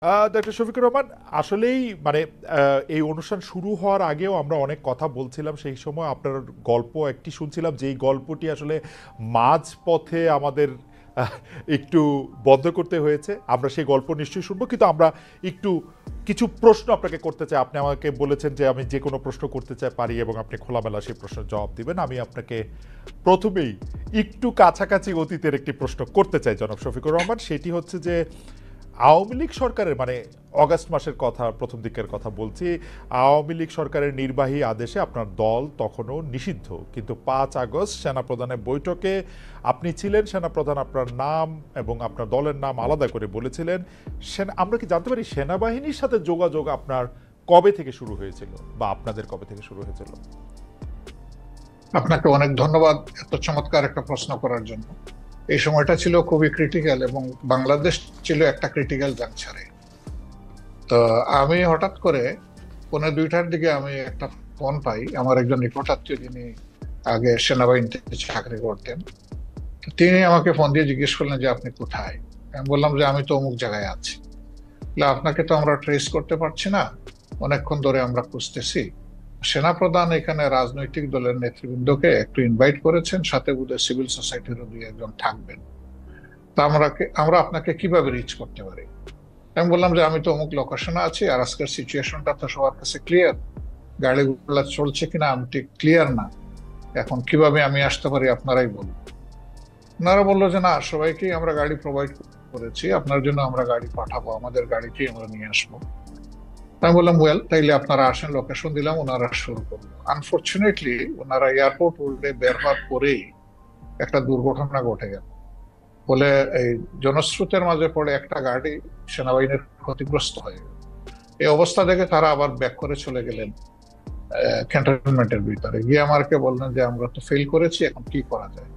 Doctor Shafiqur Rahman, আসলেই মানে এই অনুষ্ঠান শুরু হওয়ার আগেও আমরা অনেক কথা বলছিলাম। সেই সময় আপনার গল্প একটি শুনছিলাম, যেই গল্পটি আসলে মাঝপথে আমাদের আহ, একটু বন্ধ করতে হয়েছে। আমরা সেই গল্প নিশ্চয়ই শুনবো, কিন্তু আমরা একটু কিছু প্রশ্ন আপনাকে করতে চাই। আপনি আমাকে বলেছেন যে আমি যে কোনো প্রশ্ন করতে চাই পারি, এবং আপনি খোলামেলা সেই প্রশ্নের জবাব দিবেন। আমি আপনাকে প্রথমেই একটু কাছাকাছি অতীতের একটি প্রশ্ন করতে চাই জনাব শফিকুর রহমান। সেটি হচ্ছে যে আওয়ামী লীগ সরকারের, মানে অগাস্ট মাসের কথা, প্রথম দিকের কথা বলছি, আওয়ামী লীগ সরকারের নির্বাহী আদেশে আপনার দল তখনও নিষিদ্ধ, কিন্তু 5 আগস্ট সেনাপ্রধানের বৈঠকে আপনি ছিলেন। সেনাপ্রধান আপনার নাম এবং আপনার দলের নাম আলাদা করে বলেছিলেন। আমরা কি জানতে পারি সেনাবাহিনীর সাথে যোগাযোগ আপনার কবে থেকে শুরু হয়েছিল, বা আপনাদের কবে থেকে শুরু হয়েছিল? আপনাকে অনেক ধন্যবাদ এত চমৎকার একটা প্রশ্ন করার জন্য। এই সময়টা ছিল খুবই ক্রিটিক্যাল এবং বাংলাদেশ ছিল একটা ক্রিটিক্যাল জাংশনে। তো আমি হঠাৎ করে 1:30টার দিকে আমি একটা ফোন পাই আমার একজন নিকট আত্মীয়, যিনি আগে সেনাবাহিনীতে চাকরি করতেন। তো তিনি আমাকে ফোন দিয়ে জিজ্ঞেস করলেন যে আপনি কোথায়। আমি বললাম যে আমি তো অমুক জায়গায় আছি। আপনাকে তো আমরা ট্রেস করতে পারছি না, অনেকক্ষণ ধরে আমরা খুঁজতেছি। সেনাপ্রধান এখানে রাজনৈতিক দলের নেতৃবৃন্দকে একটু ইনভাইট করেছেন, সাথে বোধহয় সিভিল সোসাইটিরও 2-1 জন থাকবেন। তা আমরা আপনাকে কিভাবে রিচ করতে পারি? আমি বললাম যে আমি তো অমুক লোকেশনে আছি, আর আজকের সিচুয়েশনটা তো সবার কাছে ক্লিয়ার, গাড়িগুলো চলছে কিনা আমি ঠিক ক্লিয়ার না, এখন কিভাবে আমি আসতে পারি আপনারাই বলুন। ওনারা বললো যে না, সবাইকেই আমরা গাড়ি প্রোভাইড করেছি, আপনার জন্য আমরা গাড়ি পাঠাবো, আমাদের গাড়িতেই আমরা নিয়ে আসবো। আমি বললাম ওয়েল, তাইলে আপনারা আসেন, লোকেশন দিলাম, ওনারা শুরু করলো। আনফর্চুনেটলি ওনারা এয়ারপোর্ট উল্টে বের হওয়ার পরেই একটা দুর্ঘটনা ঘটে গেল। বলে এই জনস্রোতের মাঝে পড়ে একটা গাড়ি সেনাবাহিনীর ক্ষতিগ্রস্ত হয়ে গেল। এই অবস্থা দেখে তারা আবার ব্যাক করে চলে গেলেন ক্যান্টনমেন্টের ভিতরে গিয়ে আমাকে বললেন যে আমরা তো ফেল করেছি, এখন কি করা যায়,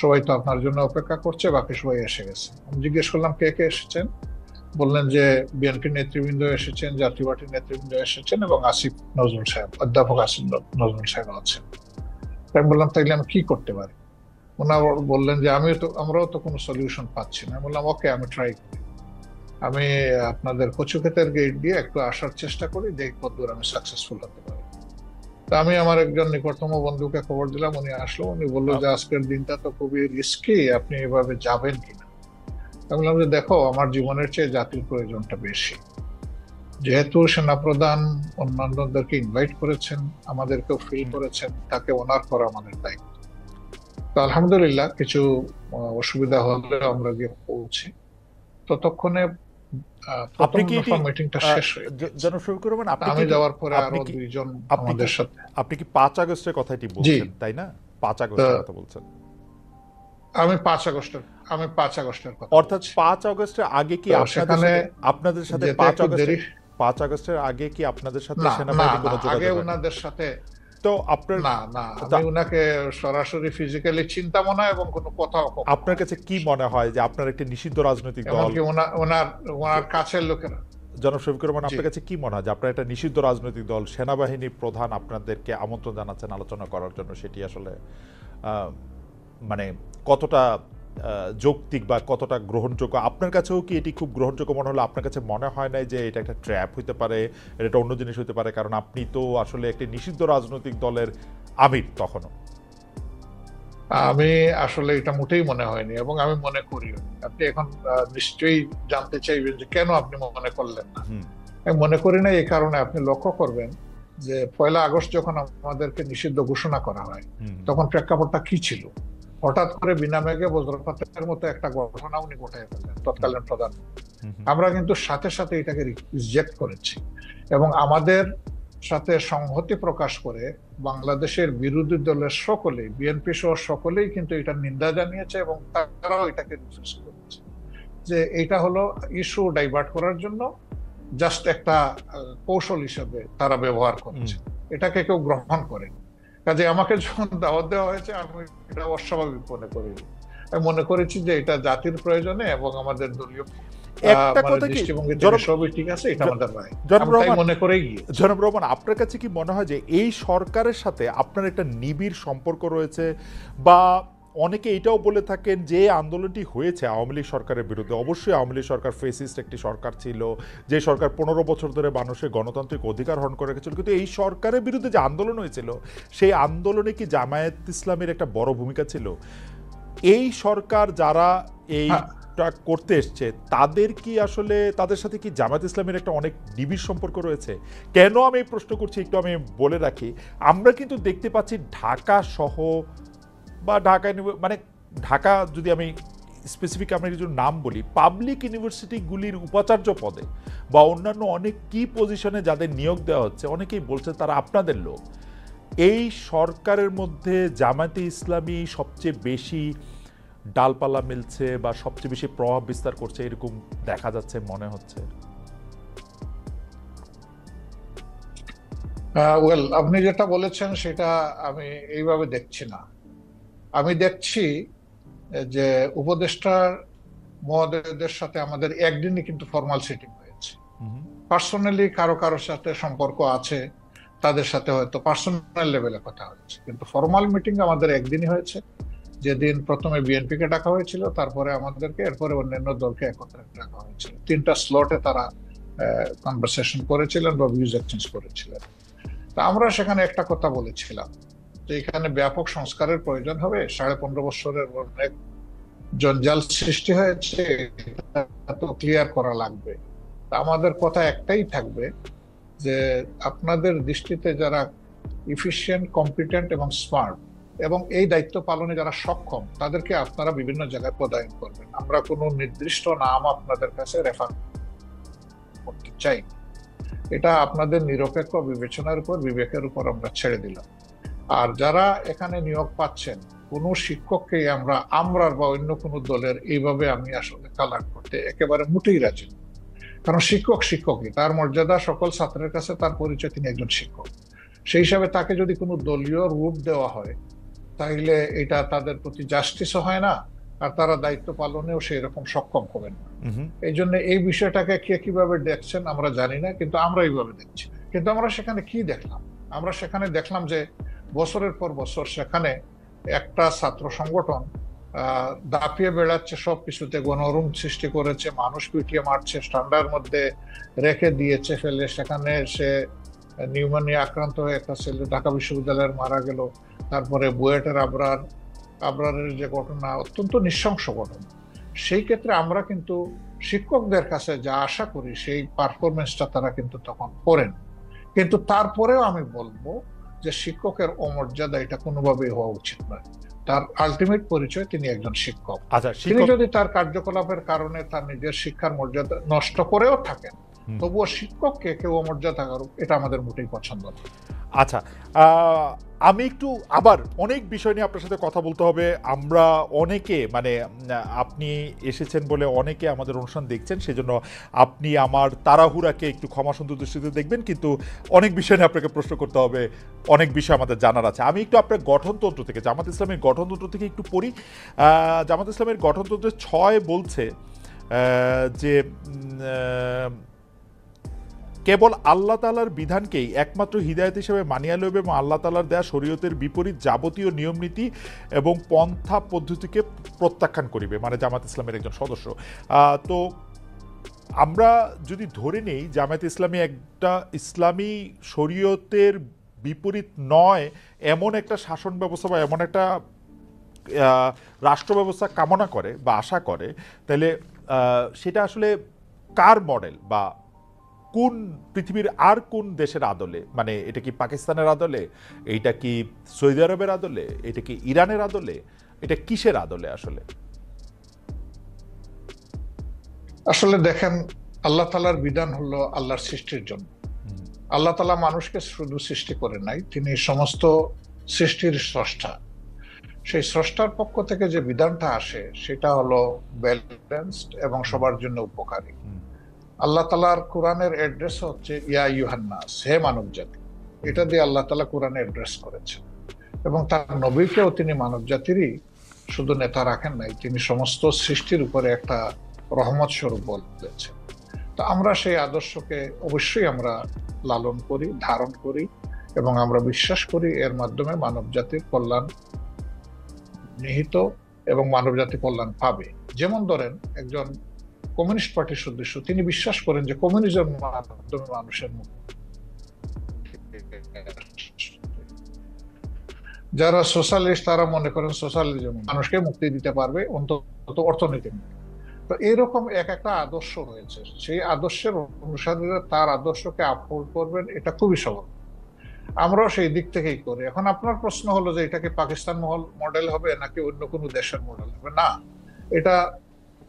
সবাই তো আপনার জন্য অপেক্ষা করছে, বাকি সবাই এসে গেছে। আমি জিজ্ঞেস করলাম কে কে এসেছেন। বললেন যে বিএনপির নেতৃবৃন্দ এসেছেন, জাতীয় পার্টির নেতৃবৃন্দ এসেছেন, এবং আসিফ নজরুল সাহেব, অধ্যাপক আসিফ নজরুল সাহেব আছেন। আমি বললাম তাইলে আমি কি করতে পারি? ওনারা বললেন যে আমরাও তো কোনো সলিউশন পাচ্ছি না। আমি বললাম ওকে, আমি ট্রাই করি, আমি আপনাদের কচুক্ষেতের গেট দিয়ে একটু আসার চেষ্টা করি, দেখি কতদূর আমি সাকসেসফুল হতে পারি। তা আমি আমার একজন নিকটতম বন্ধুকে খবর দিলাম, উনি আসলো, উনি বললো যে আজকের দিনটা তো খুবই রিস্কি, আপনি এভাবে যাবেন কিনা। আমি বললাম যে দেখো, আমার জীবনের চেয়ে জাতির প্রয়োজনটা বেশি, যেহেতু সেনাপ্রধান অন্যান্যদেরকে ইনভাইট করেছেন, আমাদেরকেও ফিল করেছেন, তাকে অনার করা আমাদের দায়িত্ব। তো আলহামদুলিল্লাহ কিছু অসুবিধা হলে আমরা গিয়ে পৌঁছি। ততক্ষণে প্রথম আপনি কি এটি দফা মিটিংটা শেষ হয়ে গেছে। জনাব শফিকুর রহমান, আপনি কি আমি এটি যাওয়ার পরে আপনি আরো কি 2 জন আপনি কি আমাদের সাথে। আপনি কি 5 আগস্টের কথা এটি জি। বলছেন, তাই না? পাঁচ তো আগস্টের কথা বলছেন। আমি 5 আগস্টের আমি 5 আগস্টের কথা অর্থাৎ বলছি। 5 আগস্টের আগে কি তো আপনাদের সেখানে সাথে আপনাদের সাথে যেতে পাঁচ একটু আগস্টে দেরি। 5 আগস্টের আগে কি আপনাদের সাথে না না সেনাবাহিনী না, কোনো আগে যোগাযোগ হয়নি? উনাদের সাথে। তো আপনার না না, আমি তা উনাকে সরাসরি ফিজিক্যালি চিন্তাম না, এবং কোনো কথাও কখনো আপনার কাছে হয়নি কি আমার সাথে। মনে হয় যে আপনার একটি নিষিদ্ধ রাজনৈতিক দল, এমনকি ওনার ওনার কাছের লোকেরা। জনাব শফিকুর রহমান, জি। আপনার কাছে কি মনে হয় যে আপনার একটা নিষিদ্ধ রাজনৈতিক দল, সেনাবাহিনীর প্রধান আপনাদেরকে আমন্ত্রণ জানাচ্ছেন আলোচনা করার জন্য, সেটি আসলে আহ, মানে কতটা যৌক্তিক বা কতটা গ্রহণযোগ্য? আপনার কাছেও কি এটি খুব গ্রহণযোগ্য মনে হলো? আপনার কাছে মনে হয় না যে এটা একটা ট্র্যাপ হতে পারে, এটা একটা অন্য জিনিস হতে পারে? কারণ আপনি তো আসলে একটি নিষিদ্ধ রাজনৈতিক দলের আমির তখনও। আমি আসলে এটা মোটেই মনে হয়নি, এবং আমি মনে করিও নি। আপনি এখন নিশ্চয়ই জানতে চাইবেন যে কেন আপনি মনে করলেন না। হুম। আমি মনে করি না এই কারণে, আপনি লক্ষ্য করবেন যে 1 আগস্ট যখন আমাদেরকে নিষিদ্ধ ঘোষণা করা হয়, হুম। তখন প্রেক্ষাপটটা কি ছিল? হঠাৎ করে বিনা মেঘে বজ্রপাতের মতো একটা ঘটনা উনি ঘটাই ফেললেন, হুম। তৎকালীন প্রধান। হুম। আমরা কিন্তু সাথে সাথে এটাকে রিজেক্ট করেছি, এবং আমাদের সাথে সংহতি প্রকাশ করে বাংলাদেশের বিরোধী দলের সকলেই, বিএনপি সহ সকলেই কিন্তু এটা নিন্দা জানিয়েছে, এবং তারাও এটাকে রিফিউজ করেছে, যে এটা হলো ইস্যু ডাইভার্ট করার জন্য জাস্ট একটা কৌশল হিসেবে তারা ব্যবহার করেছে। এটাকে কেউ গ্রহণ করেনি। কাজে আমাকে যখন দাওয়াত দেওয়া হয়েছে, আমি এটা অস্বাভাবিক মনে করিনি। আমি মনে করেছি যে এটা জাতির প্রয়োজনে এবং আমাদের দলীয় একটা মানে কথা কি দৃষ্টিভঙ্গি থেকে জনাব সবই ঠিক আছে, এটা আমাদের রায়। জনাব আমি তাই রহমান, মনে করেই গিয়েছি। জনাব রহমান, আপনার কাছে কি মনে হয় যে এই সরকারের সাথে আপনার একটা নিবিড় সম্পর্ক রয়েছে, বা অনেকে এটাও বলে থাকেন যে আন্দোলনটি হয়েছে আওয়ামী লীগ সরকারের বিরুদ্ধে, অবশ্যই আওয়ামী লীগ সরকার ফেসিস্ট একটি সরকার ছিল, যে সরকার 15 বছর ধরে মানুষের গণতান্ত্রিক অধিকার হরণ করে রেখেছিল, কিন্তু এই সরকারের বিরুদ্ধে যে আন্দোলন হয়েছিল সেই আন্দোলনে কি জামায়াত ইসলামের একটা বড় ভূমিকা ছিল? এই সরকার যারা হ্যাঁ, এইটা করতে এসছে তাদের কি আসলে, তাদের সাথে কি জামায়াত ইসলামের একটা অনেক নিবিড় সম্পর্ক রয়েছে? কেন আমি এই প্রশ্ন করছি একটু আমি বলে রাখি। আমরা কিন্তু দেখতে পাচ্ছি ঢাকা সহ বা মানে ঢাকা যদি আমি স্পেসিফিক আমরা কিছু নাম বলি, পাবলিক ইউনিভার্সিটিগুলির উপাচার্য পদে বা অন্যান্য অনেক কি পজিশনে যাদের নিয়োগ দেওয়া হচ্ছে, অনেকেই বলছে তারা আপনাদের লোক। এই সরকারের মধ্যে জামায়াতে ইসলামী সবচেয়ে বেশি ডালপালা মিলছে বা সবচেয়ে বেশি প্রভাব বিস্তার করছে এরকম দেখা যাচ্ছে, মনে হচ্ছে। ওয়েল, আপনি যেটা বলেছেন সেটা আমি এইভাবে দেখছি না। আমি দেখছি যে উপদেষ্টার মহোদয়দের সাথে আমাদের একদিনই কিন্তু ফর্মাল সিটিং হয়েছে। পার্সোনালি কারো কারোর সাথে সম্পর্ক আছে, তাদের সাথে হয়তো পার্সোনাল লেভেলে কথা হয়েছে, কিন্তু ফর্মাল মিটিং আমাদের একদিনই হয়েছে, যেদিন প্রথমে বিএনপি কে ডাকা হয়েছিল, তারপরে আমাদেরকে, এরপরে অন্যান্য দলকে একত্রে ডাকা হয়েছিল। 3টা স্লটে তারা কনভারসেশন করেছিলেন বা ভিউজ এক্সচেঞ্জ করেছিলেন। তা আমরা সেখানে একটা কথা বলেছিলাম যে এখানে ব্যাপক সংস্কারের প্রয়োজন হবে। 15.5 বছরের অনেক জঞ্জাল সৃষ্টি হয়েছে, এটা তো ক্লিয়ার করা লাগবে। তা আমাদের কথা একটাই থাকবে যে আপনাদের দৃষ্টিতে যারা ইফিশিয়েন্ট, কম্পিটেন্ট এবং স্মার্ট এবং এই দায়িত্ব পালনে যারা সক্ষম, তাদেরকে আপনারা বিভিন্ন জায়গায় পদায়ন করবেন। আমরা কোনো নির্দিষ্ট নাম আপনাদের কাছে রেফার করতে চাই, এটা আপনাদের নিরপেক্ষ বিবেচনার উপর, বিবেকের উপর আমরা ছেড়ে দিলাম। আর যারা এখানে নিয়োগ পাচ্ছেন, কোনো শিক্ষককে আমরা বা অন্য কোনো দলের এইভাবে আমি আসলে কালার করতে একেবারে মোটেই রাজি নই। কারণ শিক্ষক শিক্ষকই, তার মর্যাদা সকল ছাত্রের কাছে, তার পরিচয় তিনি একজন শিক্ষক। সেই হিসাবে তাকে যদি কোনো দলীয় রূপ দেওয়া হয়, তাইলে এটা তাদের প্রতি জাস্টিসও হয় না, আর তারা দায়িত্ব পালনেও সেই রকম সক্ষম হবেন না। এই জন্য এই বিষয়টাকে কে কিভাবে দেখছেন আমরা জানি না, কিন্তু আমরা এইভাবে দেখছি। কিন্তু আমরা সেখানে কি দেখলাম? আমরা সেখানে দেখলাম যে বছরের পর বছর সেখানে একটা ছাত্র সংগঠন দাপিয়ে বেড়াচ্ছে, সবকিছুতে গণরুম সৃষ্টি করেছে, মানুষ পিটিয়ে মারছে, ঠান্ডার মধ্যে রেখে দিয়েছে ফেলে। সেখানে সে নিউমোনিয়া আক্রান্ত হয়ে একটা ছেলে ঢাকা বিশ্ববিদ্যালয়ের মারা গেল। তারপরে বুয়েটের আবরারের যে ঘটনা, অত্যন্ত নৃশংস ঘটনা। সেই ক্ষেত্রে আমরা কিন্তু শিক্ষকদের কাছে যা আশা করি সেই পারফরমেন্সটা তারা কিন্তু তখন করেন। কিন্তু তারপরেও আমি বলবো যে শিক্ষকের অমর্যাদা এটা কোনোভাবেই হওয়া উচিত নয়। তার আলটিমেট পরিচয় তিনি একজন শিক্ষক। আচ্ছা, তিনি যদি তার কার্যকলাপের কারণে তার নিজের শিক্ষার মর্যাদা নষ্ট করেও থাকেন, তবুও শিক্ষককে কেউ অমর্যাদা করুক, এটা আমাদের মোটেই পছন্দ না। আচ্ছা, আমি একটু আবার অনেক বিষয় নিয়ে আপনার সাথে কথা বলতে হবে। আমরা অনেকে মানে আপনি এসেছেন বলে অনেকে আমাদের অনুষ্ঠান দেখছেন, সেজন্য আপনি আমার তাড়াহুড়াকে একটু ক্ষমা সুন্দর দৃষ্টিতে দেখবেন, কিন্তু অনেক বিষয় নিয়ে আপনাকে প্রশ্ন করতে হবে, অনেক বিষয় আমাদের জানার আছে। আমি একটু আপনার গঠনতন্ত্র থেকে, জামাত ইসলামের গঠনতন্ত্র থেকে একটু পড়ি। জামাত ইসলামের গঠনতন্ত্রের 6 বলছে যে কেবল আল্লাহ তাআলার বিধানকেই একমাত্র হিদায়াত হিসেবে মানিয়া লইবে এবং আল্লাহ তাআলার দেয়া শরীয়তের বিপরীত যাবতীয় নিয়মনীতি এবং পন্থা পদ্ধতিকে প্রত্যাখ্যান করিবে, মানে জামাত ইসলামের একজন সদস্য। তো আমরা যদি ধরে নেই জামায়াত ইসলামী একটা ইসলামী শরীয়তের বিপরীত নয় এমন একটা শাসন ব্যবস্থা বা এমন একটা রাষ্ট্র ব্যবস্থা কামনা করে বা আশা করে, তাহলে সেটা আসলে কার মডেল বা কোন পৃথিবীর আর কোন দেশের আদলে? মানে এটা কি পাকিস্তানের আদলে, এইটা কি সৌদি আরবের আদলে, এটা কি ইরানের আদলে, এটা কিসের আদলে আসলে? আসলে দেখেন, আল্লাহ তাআলার বিধান হলো আল্লাহর সৃষ্টির জন্য। আল্লাহ তাআলা মানুষকে শুধু সৃষ্টি করে নাই, তিনি সমস্ত সৃষ্টির স্রষ্টা। সেই স্রষ্টার পক্ষ থেকে যে বিধানটা আসে সেটা হলো ব্যালেন্সড এবং সবার জন্য উপকারী। আল্লাহ তাআলার কোরআনের অ্যাড্রেস হচ্ছে ইয়া আইয়ুহান নাস, হে মানব জাতি। এটা দিয়ে আল্লাহ তাআলা কোরআনে অ্যাড্রেস করেছেন, এবং তার নবীকেও তিনি মানব জাতিরই শুধু নেতা রাখেন নাই, তিনি সমস্ত সৃষ্টির উপরে একটা রহমত স্বরূপ বলেছেন। তো আমরা সেই আদর্শকে অবশ্যই আমরা লালন করি, ধারণ করি, এবং আমরা বিশ্বাস করি এর মাধ্যমে মানব জাতির কল্যাণ নিহিত এবং মানবজাতি কল্যাণ পাবে। যেমন ধরেন একজন কমিউনিস্ট পার্টির সদস্য, তিনি বিশ্বাস করেন যে কমিউনিজমের মাধ্যমে মানুষের মুক্তি। যারা সোশ্যালিস্ট তারা মনে করেন সোশ্যালিজম মানুষকে মুক্তি দিতে পারবে, অন্তত অর্থনীতি। তো এইরকম এক একটা আদর্শ রয়েছে, সেই আদর্শের অনুসারীরা তার আদর্শকে আপহোল্ড করবেন, এটা খুবই সহজ। আমরাও সেই দিক থেকেই করি। এখন আপনার প্রশ্ন হলো যে এটা কি পাকিস্তান মডেল হবে নাকি অন্য কোনো দেশের মডেল হবে? না, এটা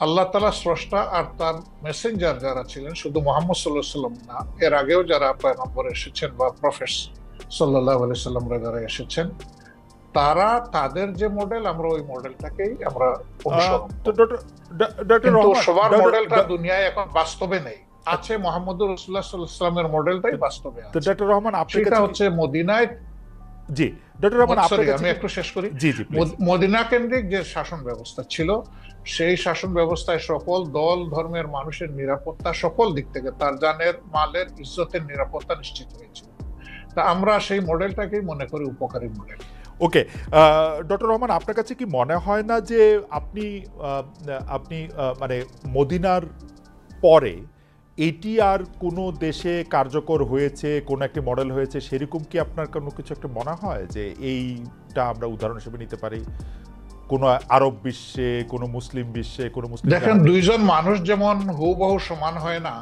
আল্লাহ তাআলা স্রষ্টা আর তার মেসেঞ্জার যারা ছিলেন, শুধু মুহাম্মদ সাল্লাল্লাহু আলাইহি সাল্লাম না, এর আগেও যারা পয়গম্বর এসেছেন বা প্রফেট সাল্লাল্লাহু আলাইহি সাল্লামরা যারা এসেছেন, তারা তাদের যে মডেল, আমরা ওই মডেলটাকেই আমরা অনুসরণ করি। কিন্তু সবার মডেলটা দুনিয়ায় এখন বাস্তবে নেই। আছে মুহাম্মদুর রাসূলুল্লাহ সাল্লাল্লাহু আলাইহি ওয়াসাল্লামের মডেলটাই বাস্তবে আছে। তো ডক্টর রহমান, সেটা হচ্ছে মদিনায়। জি ডক্টর রহমান, আমি একটু শেষ করি। জি জি, মদিনা কেন্দ্রিক যে শাসন ব্যবস্থা ছিল, সেই শাসন ব্যবস্থায় সকল দল ধর্মের মানুষের নিরাপত্তা সকল দিক থেকে, তার জানের মালের ইজ্জতের নিরাপত্তা নিশ্চিত হয়েছিল। তা আমরা সেই মডেলটাকেই মনে করি উপকারী মডেল। ওকে, ডক্টর রহমান, আপনার কাছে কি মনে হয় না যে আপনি মানে মদিনার পরে এটি আর কোনো দেশে কার্যকর হয়েছে, কোনো একটি মডেল হয়েছে, সেরকম কি আপনার কোনো কিছু একটা মনে হয় যে এইটা আমরা উদাহরণ হিসেবে নিতে পারি কোনো আরব বিশ্বে, কোনো মুসলিম বিশ্বে, কোনো মুসলিম? দেখেন, দুইজন মানুষ যেমন হুবহু সমান হয় না,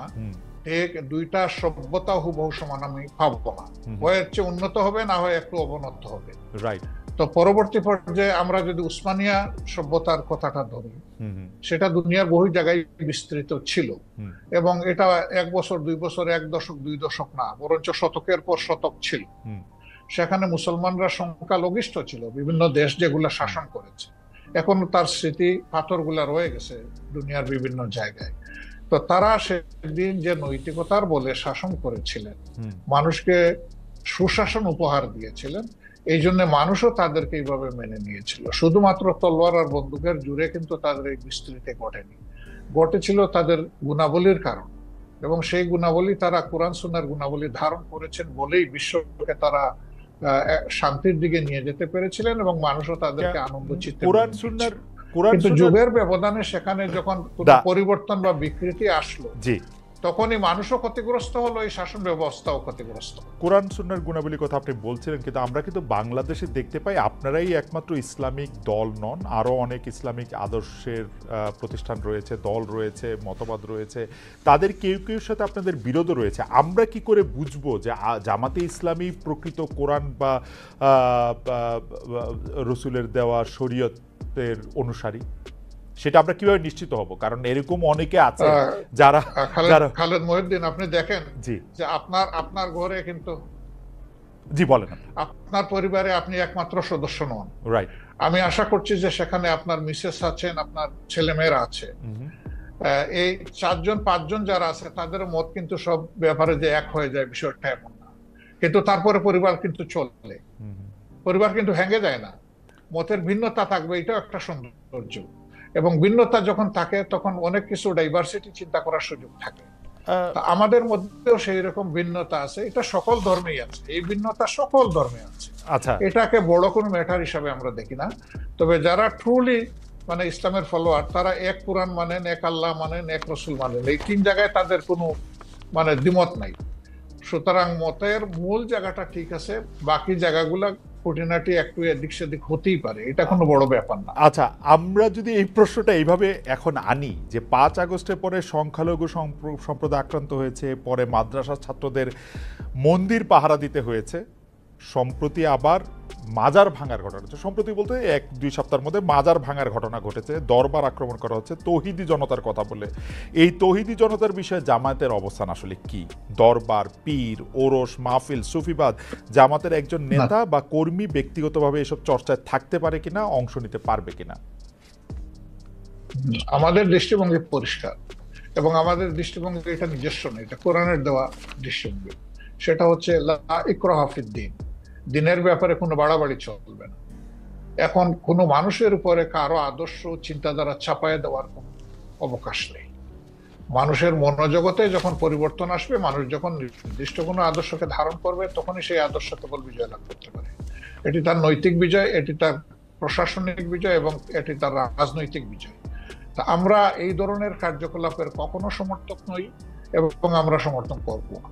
ঠিক দুইটা সভ্যতা হুবহু সমান আমি ভাববো না। হয় চেয়ে উন্নত হবে, না হয় একটু অবনত হবে। রাইট। তো পরবর্তী পর্যায়ে আমরা যদি উসমানিয়া সভ্যতার কথাটা ধরি, সেটা দুনিয়ার বহু জায়গায় বিস্তৃত ছিল এবং এটা 1 বছর 2 বছর, 1 দশক 2 দশক না, বরঞ্চ শতকের পর শতক ছিল। সেখানে মুসলমানরা সংখ্যালঘিষ্ঠ ছিল, বিভিন্ন দেশ যেগুলা শাসন করেছে, এখনো তার স্মৃতি পাথরগুলা রয়ে গেছে দুনিয়ার বিভিন্ন জায়গায়। তো তারা সেদিন যে নৈতিকতার বলে শাসন করেছিলেন, মানুষকে সুশাসন উপহার দিয়েছিলেন, এই জন্য মানুষও তাদেরকে এইভাবে মেনে নিয়েছিল। শুধুমাত্র তলোয়ার আর বন্দুকের জুড়ে কিন্তু তাদের এই বিস্তৃতি ঘটেনি, ঘটেছিল তাদের গুণাবলীর কারণ। এবং সেই গুণাবলী তারা কোরআন সুন্নাহর গুণাবলী ধারণ করেছেন বলেই বিশ্বকে তারা শান্তির দিকে নিয়ে যেতে পেরেছিলেন এবং মানুষও তাদেরকে আনন্দ চিত্তে। কিন্তু যুগের ব্যবধানে সেখানে যখন পরিবর্তন বা বিকৃতি আসলো, তখনই মানুষও ক্ষতিগ্রস্ত হলো, এই শাসন ব্যবস্থাও ক্ষতিগ্রস্ত। কোরআন সুন্নাহর গুণাবলীর কথা আপনি বলছিলেন, কিন্তু আমরা কিন্তু বাংলাদেশে দেখতে পাই আপনারাই একমাত্র ইসলামিক দল নন, আরও অনেক ইসলামিক আদর্শের প্রতিষ্ঠান রয়েছে, দল রয়েছে, মতবাদ রয়েছে, তাদের কেউ কেউ সাথে আপনাদের বিরোধ রয়েছে। আমরা কি করে বুঝবো যে জামাতে ইসলামী প্রকৃত কোরআন বা রসুলের দেওয়া শরীয়তের অনুসারী? সেটা আমরা কিভাবে নিশ্চিত হব? কারণ এরকম অনেকে আছে যারা খালেদ মহিউদ্দিন, আপনি দেখেন যে আপনার ঘরে কিন্তু, জি বলেন, আপনার পরিবারে আপনি একমাত্র সদস্য নন। রাইট। আমি আশা করছি যে সেখানে আপনার মিসেস আছেন, আপনার ছেলেমেয়েরা আছে। এই 4-5 যারা আছে তাদের মত কিন্তু সব ব্যাপারে যে এক হয়ে যায় বিষয়টা এমন না, কিন্তু তারপরে পরিবার কিন্তু চলে, পরিবার কিন্তু ভেঙে যায় না। মতের ভিন্নতা থাকবে, এটাও একটা সৌন্দর্য। এবং ভিন্নতা যখন থাকে তখন অনেক কিছু ডাইভার্সিটি চিন্তা করার সুযোগ থাকে। আমাদের মধ্যেও সেই রকম ভিন্নতা আছে, এটা সকল ধর্মেই আছে, এই ভিন্নতা সকল ধর্মে আছে। আচ্ছা, এটাকে বড় কোনো ম্যাটার হিসাবে আমরা দেখি না। তবে যারা ট্রুলি মানে ইসলামের ফলোয়ার, তারা এক কুরআন মানেন, এক আল্লাহ মানেন, এক রসুল মানেন, এই 3 জায়গায় তাদের কোনো মানে দ্বিমত নাই। সুতরাং মতের মূল জায়গাটা ঠিক আছে, বাকি জায়গাগুলা খুঁটিনাটি একটু এদিক সেদিক হতেই পারে, এটা কোনো বড় ব্যাপার না। আচ্ছা, আমরা যদি এই প্রশ্নটা এইভাবে এখন আনি যে 5 আগস্টের পরে সংখ্যালঘু সম্প্রদায় আক্রান্ত হয়েছে, পরে মাদ্রাসার ছাত্রদের মন্দির পাহারা দিতে হয়েছে, সম্প্রতি আবার মাজার ভাঙার ঘটনা হচ্ছে, সম্প্রতি বলতে 1-2 সপ্তাহের মধ্যে মাজার ভাঙার ঘটনা ঘটেছে, দরবার আক্রমণ করা হচ্ছে তৌহিদি জনতার কথা বলে। এই তৌহিদি জনতার বিষয়ে জামায়াতের অবস্থান আসলে কি? দরবার, পীর, ওরস, মাহফিল, সুফিবাদ, জামাতের একজন নেতা বা কর্মী ব্যক্তিগতভাবে এসব চর্চায় থাকতে পারে কিনা, অংশ নিতে পারবে কিনা? আমাদের দৃষ্টিভঙ্গি পরিষ্কার, এবং আমাদের দৃষ্টিভঙ্গি এটা নিজস্ব নয়, এটা কোরআনের দেওয়া দৃষ্টিভঙ্গি। সেটা হচ্ছে লা ইকরাহা ফিদ্দীন, দিনের ব্যাপারে কোনো বাড়াবাড়ি চলবে না। এখন কোনো মানুষের উপরে কারো আদর্শ চিন্তাধারা চাপায় দেওয়ার কোনো অবকাশ নেই। মানুষের মনোজগতে যখন পরিবর্তন আসবে, মানুষ যখন নির্দিষ্ট কোনো আদর্শকে ধারণ করবে, তখনই সেই আদর্শ কেবল বিজয় লাভ করতে পারে। এটি তার নৈতিক বিজয়, এটি তার প্রশাসনিক বিজয় এবং এটি তার রাজনৈতিক বিজয়। তা আমরা এই ধরনের কার্যকলাপের কখনো সমর্থক নই এবং আমরা সমর্থন করব না।